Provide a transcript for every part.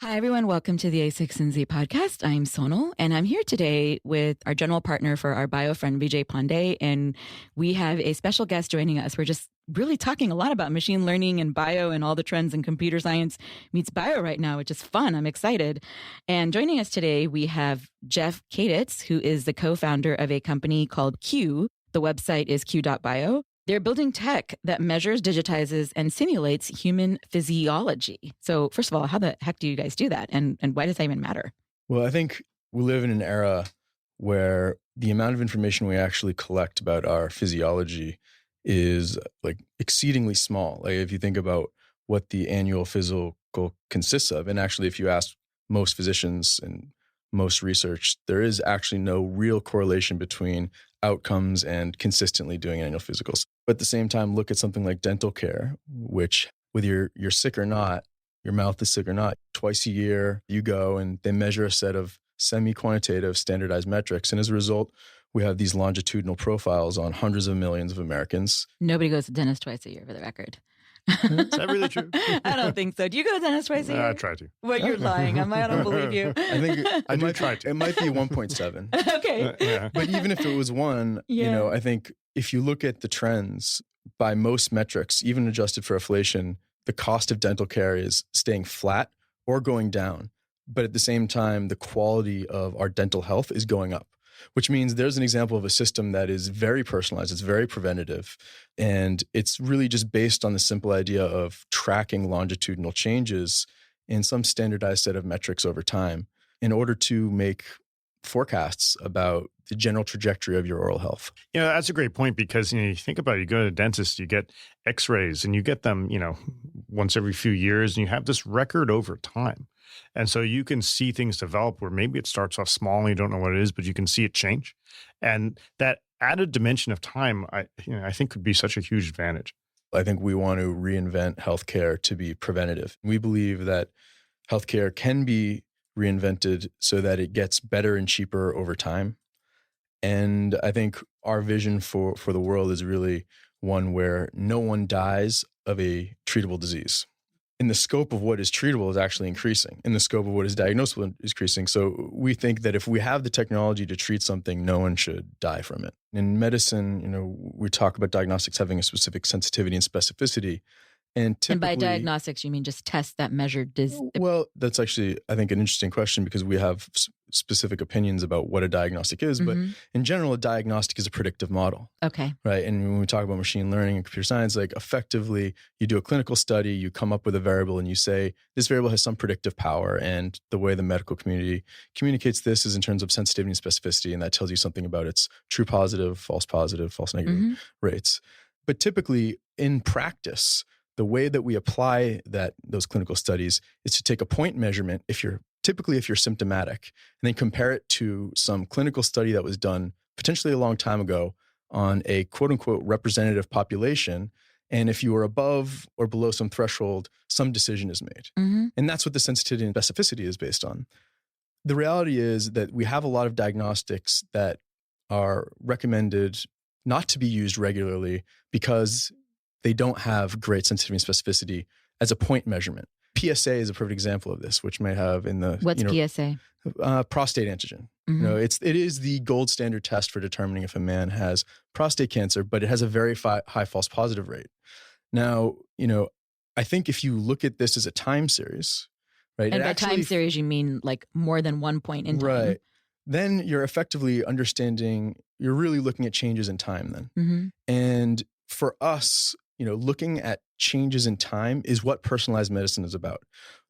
Hi, everyone. Welcome to the a16z podcast. I'm Sonal, and I'm here today with our general partner for our bio friend, Vijay Pandey, and we have a special guest joining us. We're just really talking a lot about machine learning and bio and all the trends in computer science meets bio right now, which is fun. I'm excited. And joining us today, we have Jeff Kaditz, who is the co-founder of a company called Q. The website is q.bio. They're building tech that measures, digitizes, and simulates human physiology. So first of all, how the heck do you guys do that? And why does that even matter? Well, I think we live in an era where the amount of information we actually collect about our physiology is like exceedingly small. Like if you think about what the annual physical consists of, and actually if you ask most physicians and most research, there is actually no real correlation between outcomes and consistently doing annual physicals. But at the same time, look at something like dental care, which whether you're sick or not, your mouth is sick or not, twice a year you go and they measure a set of semi-quantitative standardized metrics. And as a result, we have these longitudinal profiles on hundreds of millions of Americans. Nobody goes to the dentist twice a year, for the record. Is that really true? I don't think so. Do you go to the dentist twice a year? I try to. Well, you're lying. I don't believe you. I think I do try to. It might be 1.7. Okay. Yeah. But even if it was one, I think if you look at the trends by most metrics, even adjusted for inflation, the cost of dental care is staying flat or going down. But at the same time, the quality of our dental health is going up, which means there's an example of a system that is very personalized. It's very preventative. And it's really just based on the simple idea of tracking longitudinal changes in some standardized set of metrics over time in order to make forecasts about the general trajectory of your oral health. Yeah, that's a great point because you think about it, you go to a dentist, you get x-rays and you get them, once every few years and you have this record over time. And so you can see things develop where maybe it starts off small and you don't know what it is, but you can see it change. And that added dimension of time, I think could be such a huge advantage. I think we want to reinvent healthcare to be preventative. We believe that healthcare can be reinvented so that it gets better and cheaper over time. And I think our vision for the world is really one where no one dies of a treatable disease. And the scope of what is treatable is actually increasing, and the scope of what is diagnosable is increasing. So we think that if we have the technology to treat something, no one should die from it. In medicine, we talk about diagnostics having a specific sensitivity and specificity. And by diagnostics, you mean just tests that measure disease? Well, that's actually, I think, an interesting question because we have specific opinions about what a diagnostic is. But in general, a diagnostic is a predictive model. Okay. Right. And when we talk about machine learning and computer science, like effectively, you do a clinical study, you come up with a variable and you say, this variable has some predictive power. And the way the medical community communicates this is in terms of sensitivity and specificity. And that tells you something about its true positive, false negative rates. But typically in practice, the way that we apply those clinical studies is to take a point measurement if you're symptomatic and then compare it to some clinical study that was done potentially a long time ago on a quote unquote representative population. And if you are above or below some threshold, some decision is made. And that's what the sensitivity and specificity is based on. The reality is that we have a lot of diagnostics that are recommended not to be used regularly because they don't have great sensitivity and specificity as a point measurement. PSA is a perfect example of this, which may have in the What's PSA? Prostate antigen. It is the gold standard test for determining if a man has prostate cancer, but it has a very high false positive rate. Now, I think if you look at this as a time series, right? And by time series, you mean like more than one point in time. Right. Then you're effectively you're really looking at changes in time then. And for us, looking at changes in time is what personalized medicine is about.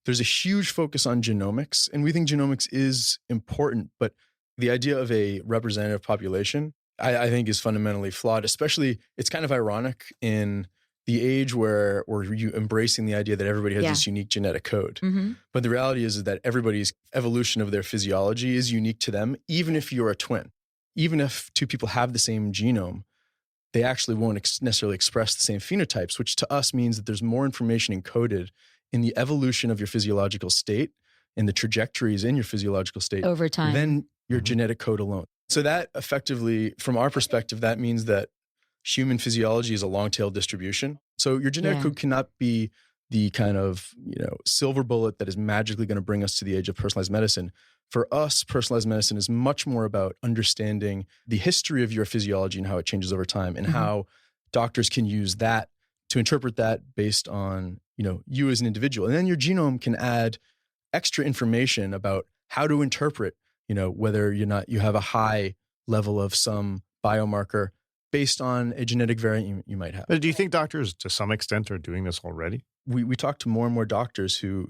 There's a huge focus on genomics, and we think genomics is important, but the idea of a representative population, I think is fundamentally flawed, especially it's kind of ironic in the age where you embracing the idea that everybody has this unique genetic code. But the reality is that everybody's evolution of their physiology is unique to them, even if you're a twin. Even if two people have the same genome, they actually won't necessarily express the same phenotypes, which to us means that there's more information encoded in the evolution of your physiological state and the trajectories in your physiological state over time than your genetic code alone. So that effectively, from our perspective, that means that human physiology is a long tail distribution. So your genetic code cannot be the kind of, silver bullet that is magically going to bring us to the age of personalized medicine. For us, personalized medicine is much more about understanding the history of your physiology and how it changes over time, and how doctors can use that to interpret that based on, you as an individual. And then your genome can add extra information about how to interpret, whether you have a high level of some biomarker based on a genetic variant you might have. But do you think doctors, to some extent, are doing this already? We talk to more and more doctors who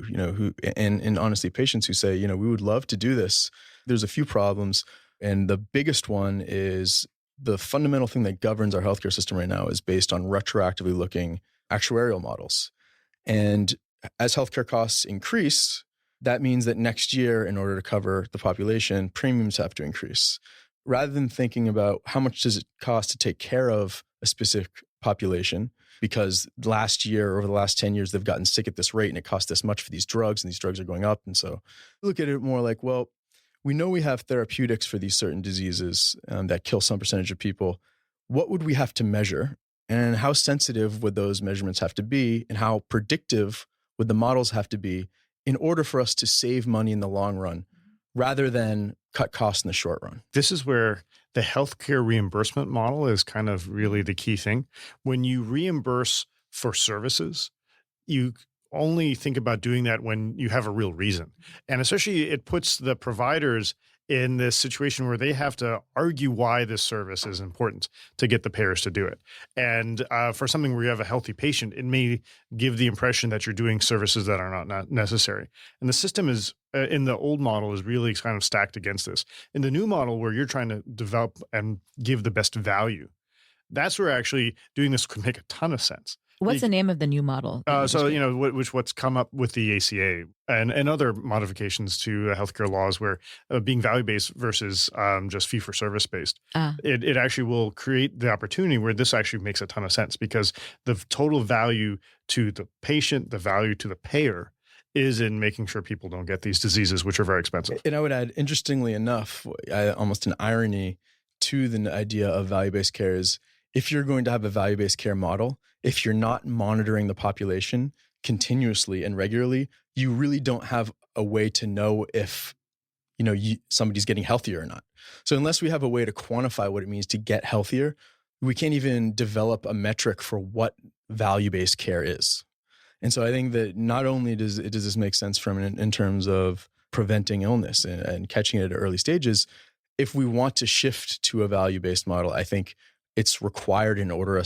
and honestly patients who say, we would love to do this. There's a few problems. And the biggest one is the fundamental thing that governs our healthcare system right now is based on retroactively looking actuarial models. And as healthcare costs increase, that means that next year, in order to cover the population, premiums have to increase. Rather than thinking about how much does it cost to take care of a specific population, because last year, over the last 10 years, they've gotten sick at this rate and it costs this much for these drugs, and these drugs are going up. And so look at it more like, well, we know we have therapeutics for these certain diseases that kill some percentage of people. What would we have to measure? And how sensitive would those measurements have to be? And how predictive would the models have to be in order for us to save money in the long run, rather than cut costs in the short run? This is where the healthcare reimbursement model is kind of really the key thing. When you reimburse for services, you only think about doing that when you have a real reason. And especially it puts the providers in this situation where they have to argue why this service is important to get the payers to do it. And for something where you have a healthy patient, it may give the impression that you're doing services that are not necessary. And the system is, in the old model, is really kind of stacked against this. In the new model, where you're trying to develop and give the best value, that's where actually doing this could make a ton of sense. What's the name of the new model? What's come up with the ACA and other modifications to healthcare laws, where being value-based versus just fee-for-service based, it actually will create the opportunity where this actually makes a ton of sense, because the total value to the patient, the value to the payer, is in making sure people don't get these diseases, which are very expensive. And I would add, interestingly enough, almost an irony to the idea of value-based care is, if you're going to have a value-based care model, if you're not monitoring the population continuously and regularly, you really don't have a way to know if somebody's getting healthier or not. So unless we have a way to quantify what it means to get healthier, we can't even develop a metric for what value-based care is. And so I think that not only does this make sense in terms of preventing illness and catching it at early stages, if we want to shift to a value-based model, I think it's required in order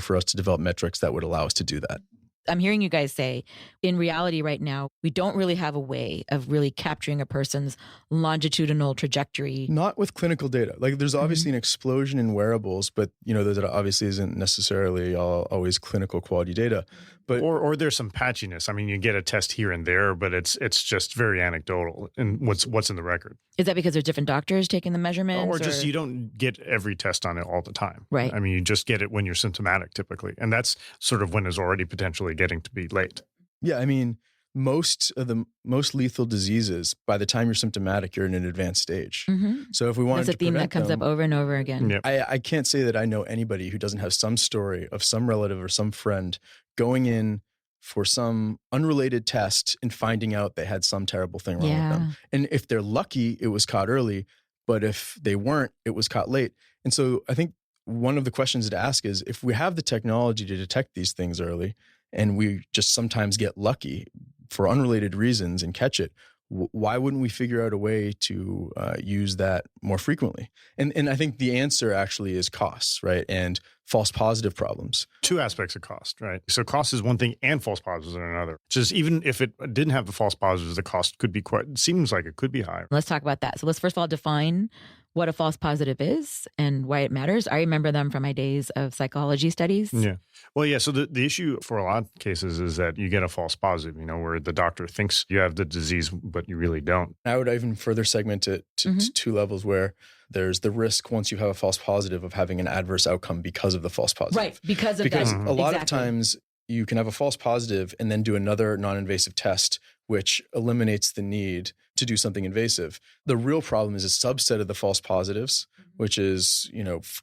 for us to develop metrics that would allow us to do that. I'm hearing you guys say, in reality right now, we don't really have a way of really capturing a person's longitudinal trajectory. Not with clinical data. Like, there's obviously an explosion in wearables, but that obviously isn't necessarily always clinical quality data. But or there's some patchiness. I mean, you get a test here and there, but it's just very anecdotal in what's in the record. Is that because there's different doctors taking the measurements? Or just you don't get every test on it all the time. Right. I mean, you just get it when you're symptomatic typically. And that's sort of when it's already potentially getting to be late. Yeah, I mean, most of the most lethal diseases, by the time you're symptomatic, you're in an advanced stage. Mm-hmm. So if we wanted that's a theme that comes up over and over again. Yep. I can't say that I know anybody who doesn't have some story of some relative or some friend going in for some unrelated test and finding out they had some terrible thing wrong with them. And if they're lucky, it was caught early. But if they weren't, it was caught late. And so I think one of the questions to ask is, if we have the technology to detect these things early, and we just sometimes get lucky for unrelated reasons and catch it, why wouldn't we figure out a way to use that more frequently? And I think the answer actually is costs, right? And false positive problems. Two aspects of cost, right? So cost is one thing and false positives are another. Just even if it didn't have the false positives, the cost could be seems like it could be higher. Let's talk about that. So let's first of all define what a false positive is and why it matters. I remember them from my days of psychology studies. Yeah. Well, yeah. So the issue for a lot of cases is that you get a false positive, where the doctor thinks you have the disease, but you really don't. I would even further segment it to two levels, where there's the risk, once you have a false positive, of having an adverse outcome because of the false positive. Right. Because a lot of times you can have a false positive and then do another non-invasive test, which eliminates the need to do something invasive. The real problem is a subset of the false positives which is,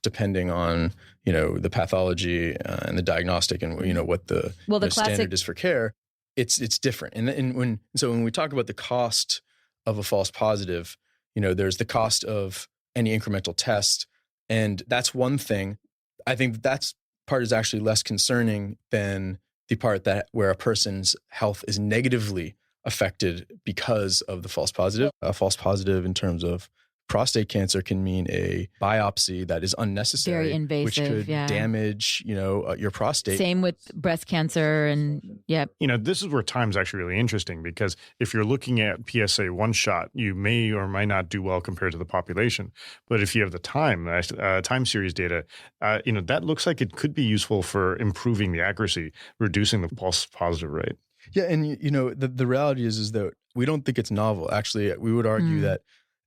depending on, the pathology and the diagnostic and, what the, standard is for care, it's different. And when we talk about the cost of a false positive, there's the cost of any incremental test. And that's one thing. I think that's part is actually less concerning than the part where a person's health is negatively affected because of the false positive. A false positive in terms of prostate cancer can mean a biopsy that is unnecessary, very invasive, which could damage, your prostate. Same with breast cancer, and this is where time's actually really interesting, because if you're looking at PSA one shot, you may or might not do well compared to the population. But if you have the time series data, that looks like it could be useful for improving the accuracy, reducing the false positive rate. Yeah, and the reality is that we don't think it's novel. Actually, we would argue that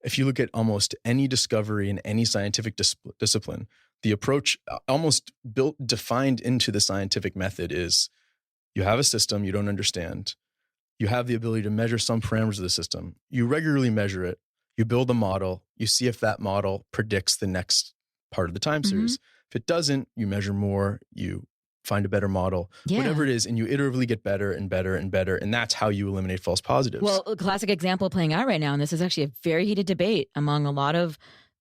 if you look at almost any discovery in any scientific discipline, the approach almost defined into the scientific method is you have a system you don't understand. You have the ability to measure some parameters of the system. You regularly measure it. You build a model. You see if that model predicts the next part of the time series. If it doesn't, you measure more. You find a better model, whatever it is, and you iteratively get better and better and better. And that's how you eliminate false positives. Well, a classic example playing out right now, and this is actually a very heated debate among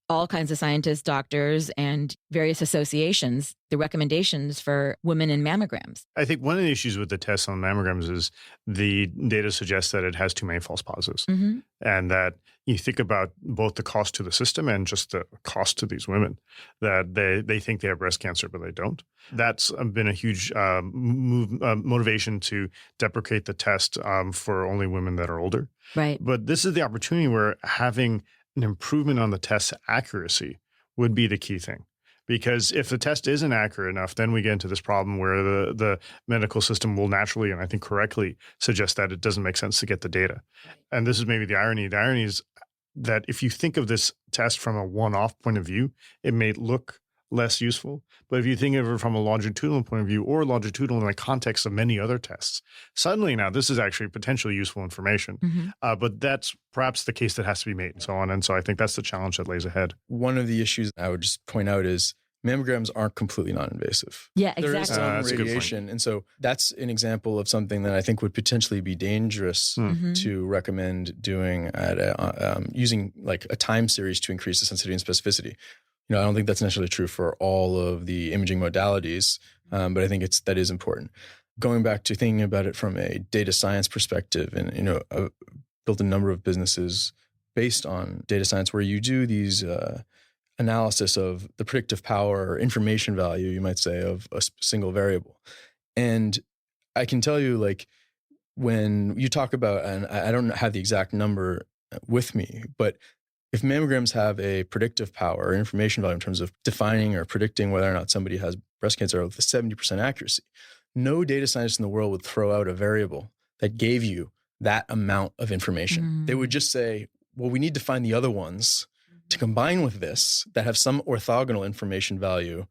all kinds of scientists, doctors, and various associations, the recommendations for women in mammograms. I think one of the issues with the tests on mammograms is the data suggests that it has too many false positives. And that you think about both the cost to the system and just the cost to these women, that they think they have breast cancer, but they don't. That's been a huge motivation to deprecate the test for only women that are older. Right. But this is the opportunity where having an improvement on the test's accuracy would be the key thing. Because if the test isn't accurate enough, then we get into this problem where the medical system will naturally, and I think correctly, suggest that it doesn't make sense to get the data. And this is maybe the irony. The irony is that if you think of this test from a one-off point of view, it may look less useful. But if you think of it from a longitudinal point of view, or longitudinal in the context of many other tests, suddenly now this is actually potentially useful information. But that's perhaps the case that has to be made and so on. And so I think that's the challenge that lays ahead. One of the issues I would just point out is mammograms aren't completely non-invasive. Yeah, exactly. There is some radiation. And so that's an example of something that I think would potentially be dangerous to recommend doing at using like a time series to increase the sensitivity and specificity. I don't think that's necessarily true for all of the imaging modalities, but I think that is important. Going back to thinking about it from a data science perspective, and I've built a number of businesses based on data science where you do these analysis of the predictive power or information value, you might say, of a single variable. And I can tell you, like, when you talk about, and I don't have the exact number with me, but if mammograms have a predictive power or information value in terms of defining or predicting whether or not somebody has breast cancer with a 70% accuracy, no data scientist in the world would throw out a variable that gave you that amount of information. They would just say, well, we need to find the other ones to combine with this that have some orthogonal information value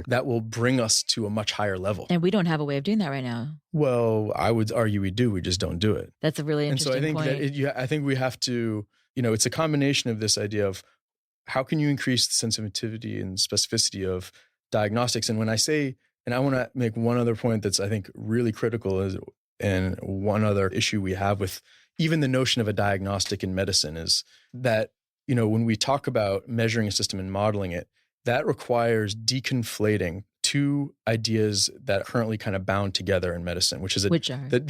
that will bring us to a much higher level. And we don't have a way of doing that right now. Well, I would argue we do. We just don't do it. That's a really interesting point. I think we have to, it's a combination of this idea of how can you increase the sensitivity and specificity of diagnostics. And when I say, and I want to make one other point that's, I think, really critical is, and one other issue we have with even the notion of a diagnostic in medicine is that, when we talk about measuring a system and modeling it, that requires deconflating two ideas that are currently kind of bound together in medicine, which is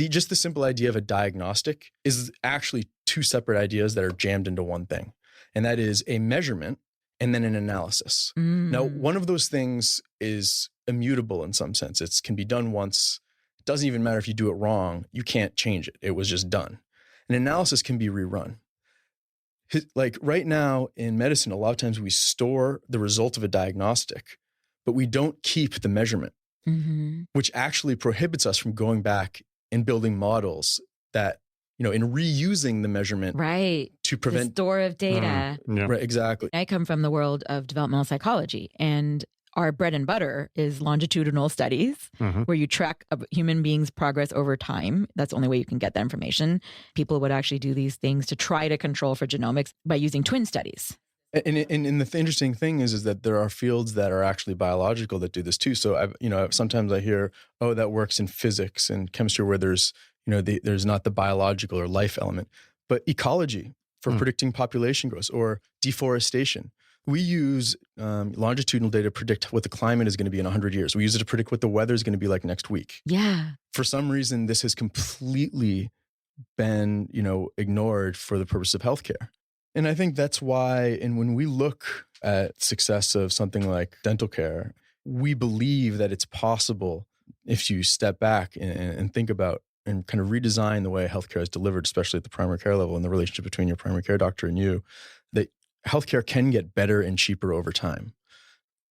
just the simple idea of a diagnostic is actually two separate ideas that are jammed into one thing. And that is a measurement and then an analysis. Now, one of those things is immutable in some sense. It can be done once. It doesn't even matter if you do it wrong. You can't change it. It was just done. An analysis can be rerun. Like right now in medicine, a lot of times we store the result of a diagnostic, but we don't keep the measurement, which actually prohibits us from going back and building models that, in reusing the measurement to prevent the store of data. Right, exactly. I come from the world of developmental psychology, and our bread and butter is longitudinal studies where you track a human being's progress over time. That's the only way you can get that information. People would actually do these things to try to control for genomics by using twin studies. And the interesting thing is that there are fields that are actually biological that do this too. So sometimes I hear, oh, that works in physics and chemistry where there's, there's not the biological or life element, but ecology for predicting population growth or deforestation. We use longitudinal data to predict what the climate is going to be in 100 years. We use it to predict what the weather is going to be like next week. Yeah. For some reason, this has completely been, ignored for the purpose of healthcare. And I think that's why, and when we look at success of something like dental care, we believe that it's possible if you step back and think about and kind of redesign the way healthcare is delivered, especially at the primary care level and the relationship between your primary care doctor and you, that healthcare can get better and cheaper over time.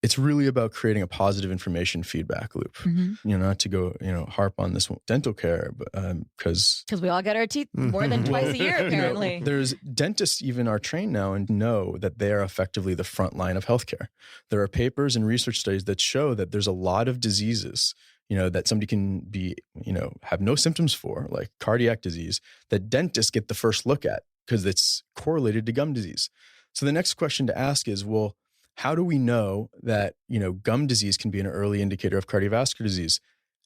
It's really about creating a positive information feedback loop. Not to go, harp on this dental care, but because we all get our teeth more than twice a year, apparently. There's dentists even are trained now and know that they are effectively the front line of healthcare. There are papers and research studies that show that there's a lot of diseases, that somebody can be, have no symptoms for, like cardiac disease, that dentists get the first look at because it's correlated to gum disease. So the next question to ask is, well, how do we know that, gum disease can be an early indicator of cardiovascular disease?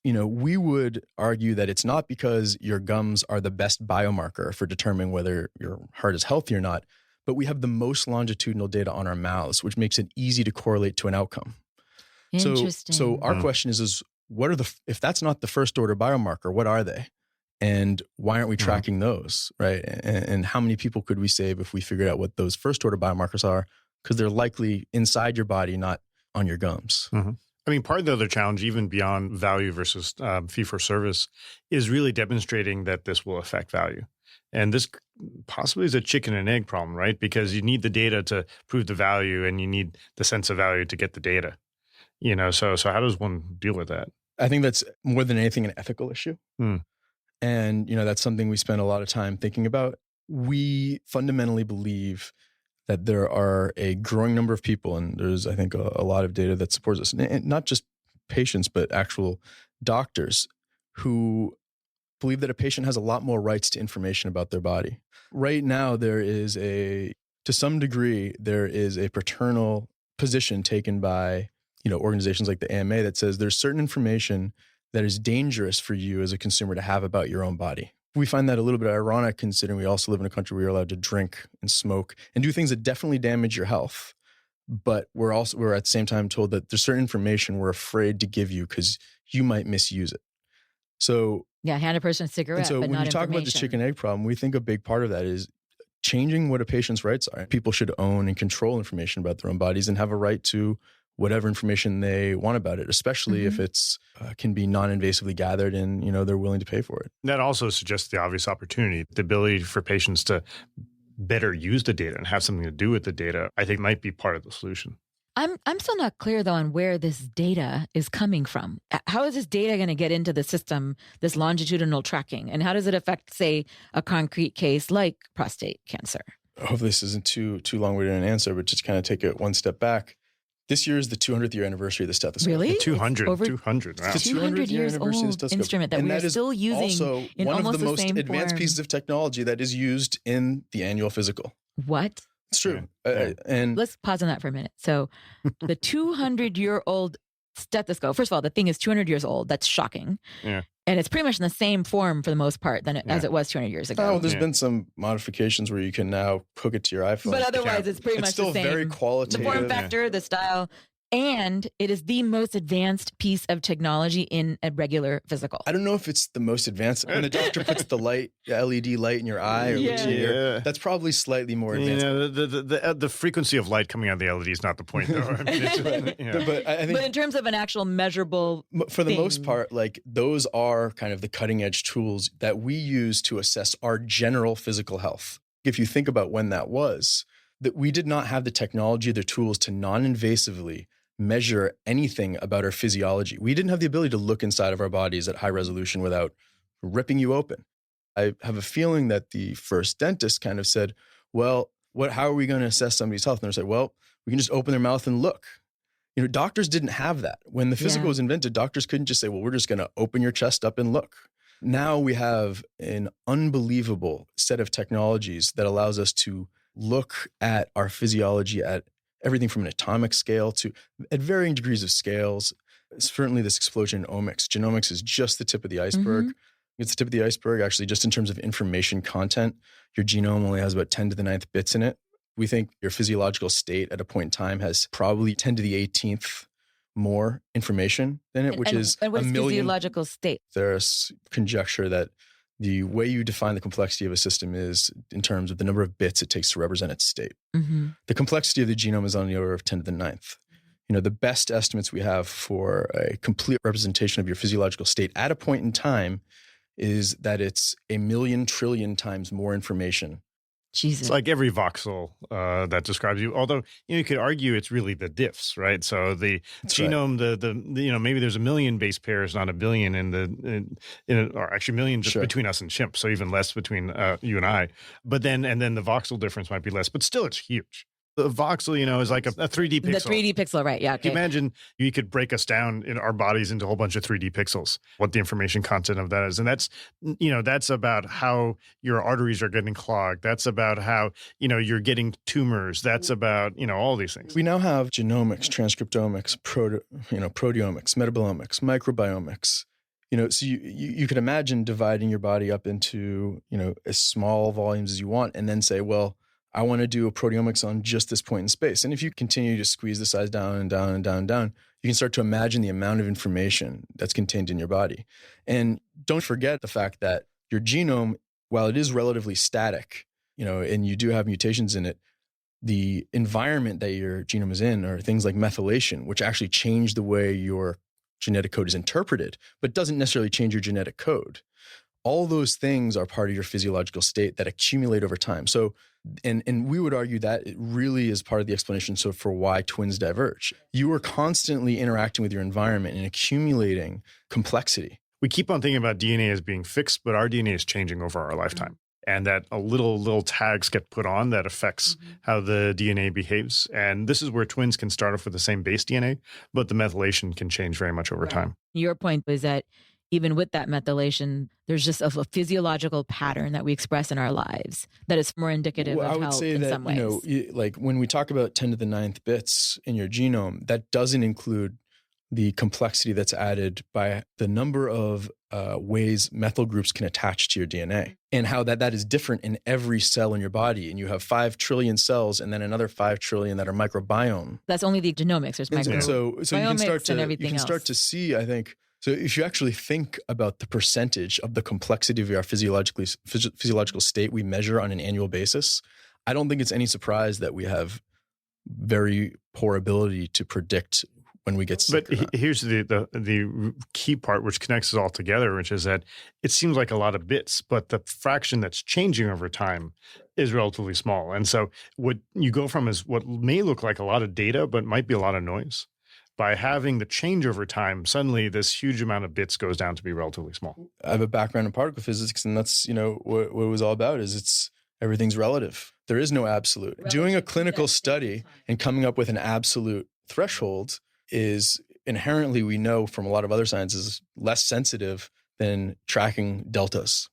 We would argue that it's not because your gums are the best biomarker for determining whether your heart is healthy or not, but we have the most longitudinal data on our mouths, which makes it easy to correlate to an outcome. Interesting. So our question is what are if that's not the first order biomarker, what are they? And why aren't we tracking those, right? And how many people could we save if we figured out what those first order biomarkers are? Because they're likely inside your body, not on your gums. I mean, part of the other challenge, even beyond value versus fee for service, is really demonstrating that this will affect value. And this possibly is a chicken and egg problem, right? Because you need the data to prove the value and you need the sense of value to get the data. So how does one deal with that? I think that's more than anything an ethical issue. And, that's something we spend a lot of time thinking about. We fundamentally believe that there are a growing number of people, and there's, I think, a lot of data that supports this, and not just patients, but actual doctors who believe that a patient has a lot more rights to information about their body. Right now, to some degree, there is a paternal position taken by, organizations like the AMA that says there's certain information that is dangerous for you as a consumer to have about your own body. We find that a little bit ironic considering we also live in a country where you're allowed to drink and smoke and do things that definitely damage your health. But we're at the same time told that there's certain information we're afraid to give you because you might misuse it. So hand a person a cigarette, so but when not you talk about this chicken egg problem, we think a big part of that is changing what a patient's rights are. People should own and control information about their own bodies and have a right to whatever information they want about it, especially if it's can be non-invasively gathered and, they're willing to pay for it. That also suggests the obvious opportunity, the ability for patients to better use the data and have something to do with the data, I think might be part of the solution. I'm still not clear, though, on where this data is coming from. How is this data going to get into the system, this longitudinal tracking? And how does it affect, say, a concrete case like prostate cancer? Hopefully this isn't too long-winded an answer, but just kind of take it one step back. This year is the 200th year anniversary of the stethoscope. Really? 200. Wow. 200 years old instrument that we are still using also in one almost of the most advanced form. pieces of technology that is used in the annual physical. What? It's true. Yeah. And let's pause on that for a minute. So the 200-year-old stethoscope, first of all, the thing is 200 years old. That's shocking. Yeah. And it's pretty much in the same form for the most part as it was 200 years ago. Oh, there's been some modifications where you can now hook it to your iPhone. But otherwise, it's pretty much still the same. Very qualitative. The form factor, the style. And it is the most advanced piece of technology in a regular physical. I don't know if it's the most advanced. When the doctor puts the LED light in your eye or looks in your ear, that's probably slightly more advanced. The frequency of light coming out of the LED is not the point, though. I mean, But I think, but in terms of an actual measurable for the most part, like those are kind of the cutting edge tools that we use to assess our general physical health. If you think about when that was, that we did not have the technology, the tools to non-invasively measure anything about our physiology. We didn't have the ability to look inside of our bodies at high resolution without ripping you open. I have a feeling that the first dentist kind of said, well, how are we going to assess somebody's health? And they said, well, we can just open their mouth and look. Doctors didn't have that. When the physical was invented, doctors couldn't just say, well, we're just going to open your chest up and look. Now we have an unbelievable set of technologies that allows us to look at our physiology at everything from an atomic scale to at varying degrees of scales. Certainly this explosion in omics. Genomics is just the tip of the iceberg. Mhm. It's the tip of the iceberg, actually, just in terms of information content. Your genome only has about 10 to the 9th bits in it. We think your physiological state at a point in time has probably 10 to the 18th more information than it, which is and what's a million. physiological state? There's conjecture that the way you define the complexity of a system is in terms of the number of bits it takes to represent its state. Mm-hmm. The complexity of the genome is on the order of 10 to the 9th. The best estimates we have for a complete representation of your physiological state at a point in time is that it's 1,000,000 trillion times more information. Jesus. It's like every voxel that describes you. Although you could argue it's really the diffs, right? So the That's genome, the maybe there's 1,000,000 base pairs, not 1,000,000 or actually 1,000,000 just Sure. between us and chimps. So even less between you and I. But then the voxel difference might be less, but still it's huge. The voxel, is like a 3D pixel. The 3D pixel, right? Yeah. Okay. Imagine you could break us down in our bodies into a whole bunch of 3D pixels, what the information content of that is. And that's about how your arteries are getting clogged. That's about how, you're getting tumors. That's about, all these things. We now have genomics, transcriptomics, proteomics, metabolomics, microbiomics. So you could imagine dividing your body up into, as small volumes as you want and then say, well, I want to do a proteomics on just this point in space. And if you continue to squeeze the size down and down and down and down, you can start to imagine the amount of information that's contained in your body. And don't forget the fact that your genome, while it is relatively static, and you do have mutations in it, the environment that your genome is in are things like methylation, which actually change the way your genetic code is interpreted, but doesn't necessarily change your genetic code. All those things are part of your physiological state that accumulate over time. So, and we would argue that it really is part of the explanation for why twins diverge. You are constantly interacting with your environment and accumulating complexity. We keep on thinking about DNA as being fixed, but our DNA is changing over our lifetime. And that a little tags get put on that affects how the DNA behaves. And this is where twins can start off with the same base DNA, but the methylation can change very much over time. Your point is that even with that methylation, there's just a physiological pattern that we express in our lives that is more indicative of health in some ways. Like when we talk about 10 to the 9th bits in your genome, that doesn't include the complexity that's added by the number of ways methyl groups can attach to your DNA and how that is different in every cell in your body. And you have 5 trillion cells and then another 5 trillion that are microbiome. That's only the genomics. There's And so you can start else. to see, I think. So if you actually think about the percentage of the complexity of our physiological state we measure on an annual basis, I don't think it's any surprise that we have very poor ability to predict when we get sick. But here's the key part, which connects us all together, which is that it seems like a lot of bits, but the fraction that's changing over time is relatively small. And so what you go from is what may look like a lot of data, but might be a lot of noise. By having the change over time, suddenly this huge amount of bits goes down to be relatively small. I have a background in particle physics, and that's, what it was all about is everything's relative. There is no absolute. Doing a clinical study and coming up with an absolute threshold is inherently, we know from a lot of other sciences, less sensitive than tracking deltas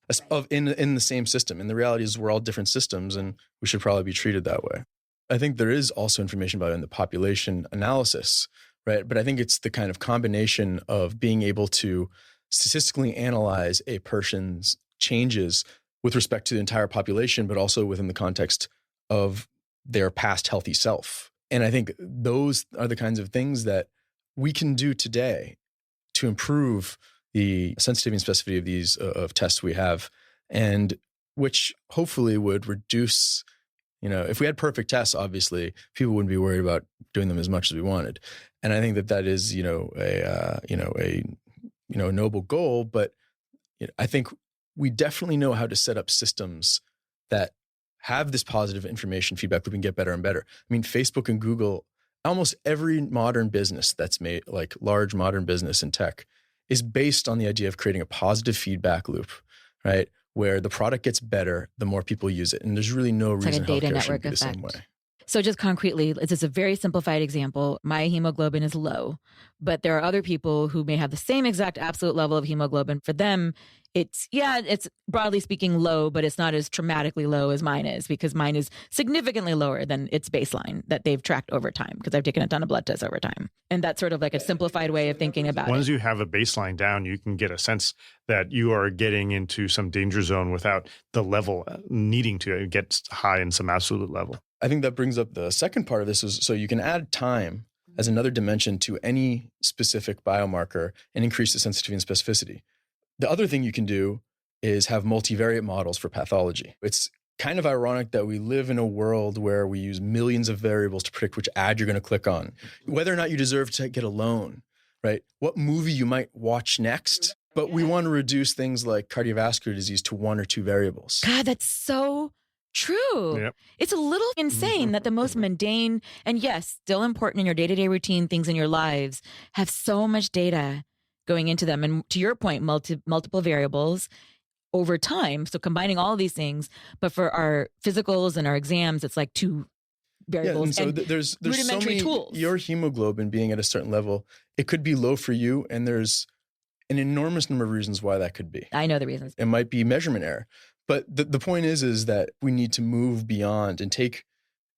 in the same system. And the reality is we're all different systems, and we should probably be treated that way. I think there is also information about it in the population analysis, right? But I think it's the kind of combination of being able to statistically analyze a person's changes with respect to the entire population, but also within the context of their past healthy self. And I think those are the kinds of things that we can do today to improve the sensitivity and specificity of these of tests we have, and which hopefully would reduce. If we had perfect tests, obviously people wouldn't be worried about doing them as much as we wanted. And I think that is, a noble goal. But I think we definitely know how to set up systems that have this positive information feedback loop and get better and better. I mean, Facebook and Google, almost every modern business that's made, like large modern business in tech, is based on the idea of creating a positive feedback loop, right? Where the product gets better, the more people use it. And there's really no reason healthcare should be the same way. So just concretely, it's just a very simplified example. My hemoglobin is low, but there are other people who may have the same exact absolute level of hemoglobin. For them, it's broadly speaking low, but it's not as traumatically low as mine is, because mine is significantly lower than its baseline that they've tracked over time, because I've taken a ton of blood tests over time. And that's sort of like a simplified way of thinking about it. Once you have a baseline down, you can get a sense that you are getting into some danger zone without the level needing to get high in some absolute level. I think that brings up the second part of this is, so you can add time as another dimension to any specific biomarker and increase the sensitivity and specificity. The other thing you can do is have multivariate models for pathology. It's kind of ironic that we live in a world where we use millions of variables to predict which ad you're going to click on, whether or not you deserve to get a loan, right? What movie you might watch next. But we want to reduce things like cardiovascular disease to one or two variables. God, that's so true. Yep. It's a little insane that the most mundane and yes, still important in your day-to-day routine things in your lives have so much data going into them. And to your point, multiple variables over time. So combining all of these things, but for our physicals and our exams, it's like two variables. Yeah, and so there's so many tools. Your hemoglobin being at a certain level, it could be low for you, and there's an enormous number of reasons why that could be. I know the reasons. It might be measurement error. But the point is that we need to move beyond and take,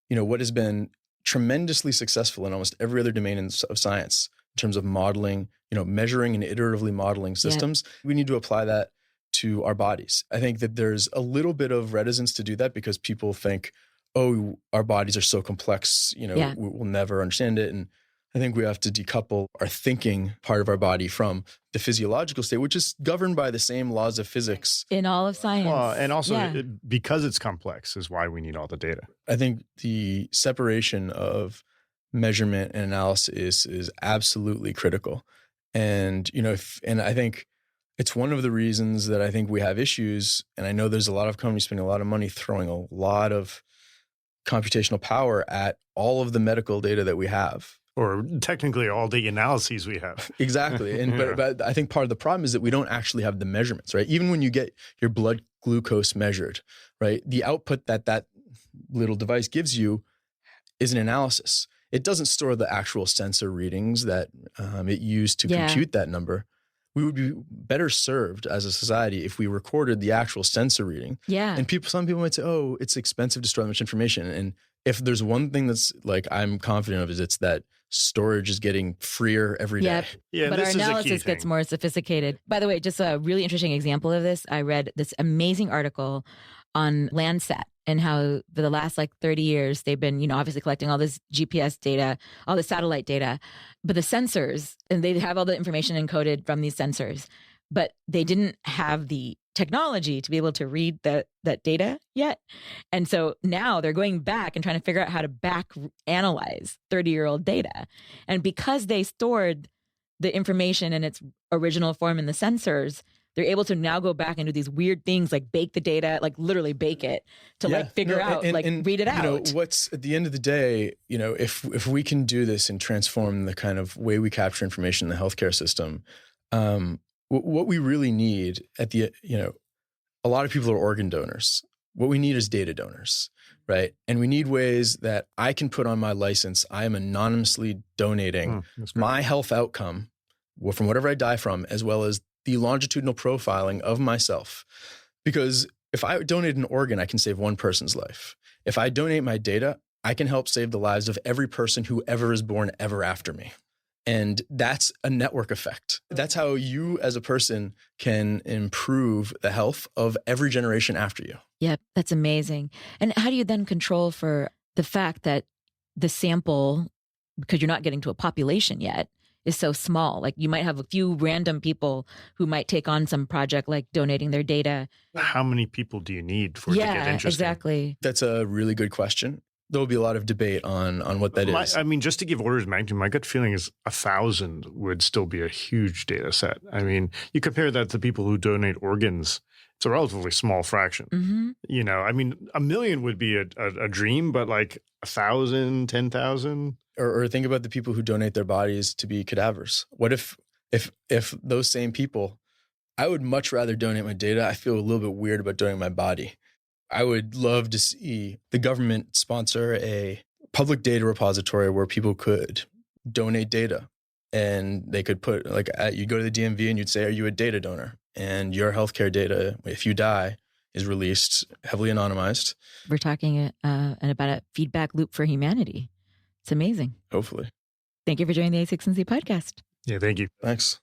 what has been tremendously successful in almost every other domain of science in terms of modeling, measuring and iteratively modeling systems. Yeah. We need to apply that to our bodies. I think that there's a little bit of reticence to do that because people think, oh, our bodies are so complex, we'll never understand it. And I think we have to decouple our thinking part of our body from the physiological state, which is governed by the same laws of physics. In all of science. And also because it's complex is why we need all the data. I think the separation of measurement and analysis is absolutely critical. And, and I think it's one of the reasons that I think we have issues. And I know there's a lot of companies spending a lot of money throwing a lot of computational power at all of the medical data that we have. Or technically all the analyses we have. Exactly. And but I think part of the problem is that we don't actually have the measurements, right? Even when you get your blood glucose measured, right? The output that little device gives you is an analysis. It doesn't store the actual sensor readings that it used to compute that number. We would be better served as a society if we recorded the actual sensor reading. Yeah. And some people might say, oh, it's expensive to store that much information. And if there's one thing that's like I'm confident of is it's that storage is getting freer every day. Yeah, but our analysis gets more sophisticated. By the way, just a really interesting example of this, I read this amazing article on Landsat and how for the last 30 years, they've been, obviously collecting all this GPS data, all the satellite data, but the sensors, and they have all the information encoded from these sensors, but they didn't have the technology to be able to read that data yet. And so now they're going back and trying to figure out how to back analyze 30-year-old data. And because they stored the information in its original form in the sensors, they're able to now go back and do these weird things like bake the data, literally bake it to figure out, and read it out. What's at the end of the day, if we can do this and transform the kind of way we capture information in the healthcare system, what we really need a lot of people are organ donors. What we need is data donors, right? And we need ways that I can put on my license, I am anonymously donating my health outcome from whatever I die from, as well as the longitudinal profiling of myself. Because if I donate an organ, I can save one person's life. If I donate my data, I can help save the lives of every person who ever is born ever after me. And that's a network effect. That's how you as a person can improve the health of every generation after you. Yep, that's amazing. And how do you then control for the fact that the sample, because you're not getting to a population yet, is so small? You might have a few random people who might take on some project like donating their data. How many people do you need for it to get interesting? Exactly. That's a really good question. There'll be a lot of debate on what that is. I mean, just to give orders of magnitude, my gut feeling is 1,000 would still be a huge data set. I mean, you compare that to people who donate organs, it's a relatively small fraction. Mm-hmm. I mean, 1 million would be a dream, but 1,000, 10,000. Or think about the people who donate their bodies to be cadavers. What if those same people, I would much rather donate my data. I feel a little bit weird about donating my body. I would love to see the government sponsor a public data repository where people could donate data, and they could put you go to the DMV and you'd say, are you a data donor? and your healthcare data, if you die, is released heavily anonymized. We're talking about a feedback loop for humanity. It's amazing. Hopefully. Thank you for joining the A16Z podcast. Yeah, thank you. Thanks.